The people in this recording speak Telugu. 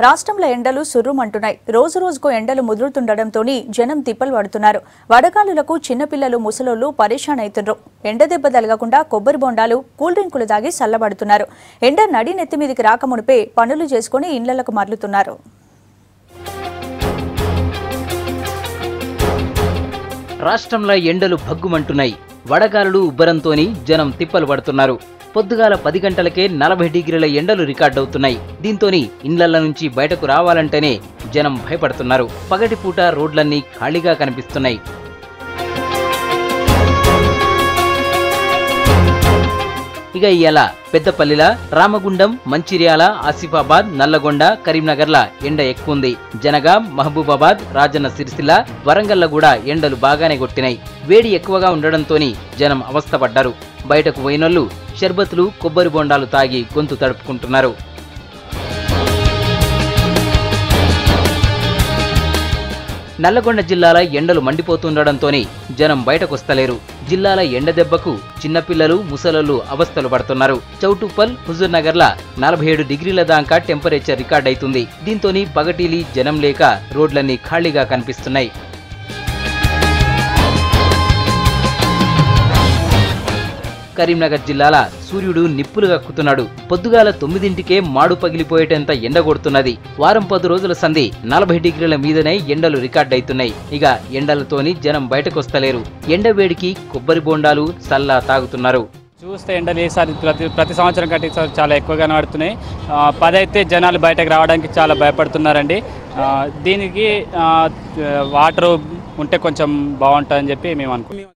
రాష్ట్రంలో ఎండలు సుర్రుమంటున్నాయి. రోజు రోజుకు ఎండలు ముదురుతుండటంతో జనం తిప్పలు పడుతున్నారు. వడగాలులకు చిన్నపిల్లలు ముసలోళ్లు పరేషాన్ అవుతున్నారు. ఎండ దెబ్బ తలగకుండా కొబ్బరి బొండాలు కూల్ డ్రింకులు తాగి సల్లబడుతున్నారు. ఎండ నడి నెత్తి మీదికి రాకమునిపే పనులు చేసుకుని ఇళ్లకు మరలుతున్నారు. రాష్ట్రంలో ఎండలు భగ్గుమంటున్నాయి. వడగాలులు ఉబ్బరంతోని జనం తిప్పలు పడుతున్నారు. పొద్దుగాల 10 గంటలకే 40 డిగ్రీల ఎండలు రికార్డవుతున్నాయి. దీంతోని ఇండ్లల నుంచి బయటకు రావాలంటేనే జనం భయపడుతున్నారు. పగటిపూట రోడ్లన్నీ ఖాళీగా కనిపిస్తున్నాయి. ఇక ఇయాల పెద్దపల్లిల, రామగుండం, మంచిర్యాల, ఆసిఫాబాద్, నల్లగొండ, కరీంనగర్ల ఎండ ఎక్కువుంది. జనగాం, మహబూబాబాద్, రాజన్న సిరిసిల్ల, వరంగల్ల కూడా ఎండలు బాగానే కొట్టినాయి. వేడి ఎక్కువగా ఉండడంతోని జనం అవస్థపడ్డారు. బయటకు పోయినోళ్లు షర్బతులు, కొబ్బరి బొండాలు తాగి గొంతు తడుపుకుంటున్నారు. నల్లగొండ జిల్లాల ఎండలు మండిపోతుండడంతోనే జనం బయటకొస్తలేరు. జిల్లాల ఎండ దెబ్బకు చిన్నపిల్లలు, ముసలోళ్లు అవస్థలు పడుతున్నారు. చౌటుప్పల్, హుజూర్ నగర్ల 47 డిగ్రీల దాకా టెంపరేచర్ రికార్డ్ అవుతుంది. దీంతోని పగటిలి జనం లేక రోడ్లన్నీ ఖాళీగా కనిపిస్తున్నాయి. కరీంనగర్ జిల్లాల సూర్యుడు నిప్పులు కక్కుతున్నాడు. పొద్దుగాల 9ంటికే మాడు పగిలిపోయేటంత ఎండ కొడుతున్నది. వారం 10 రోజుల సంధి 40 డిగ్రీల మీదనే ఎండలు రికార్డ్ అవుతున్నాయి. ఇక ఎండలతోని జనం బయటకొస్తలేరు. ఎండ వేడికి కొబ్బరి బొండాలు, సల్లా తాగుతున్నారు. చూస్తే ఎండలు ఈసారి ప్రతి సంవత్సరం కంటే చాలా ఎక్కువగా పడుతున్నాయి. 10 అయితే జనాలు బయటకు రావడానికి చాలా భయపడుతున్నారండి. దీనికి వాటర్ ఉంటే కొంచెం బాగుంటుందని చెప్పి మేము అనుకుంటున్నాం.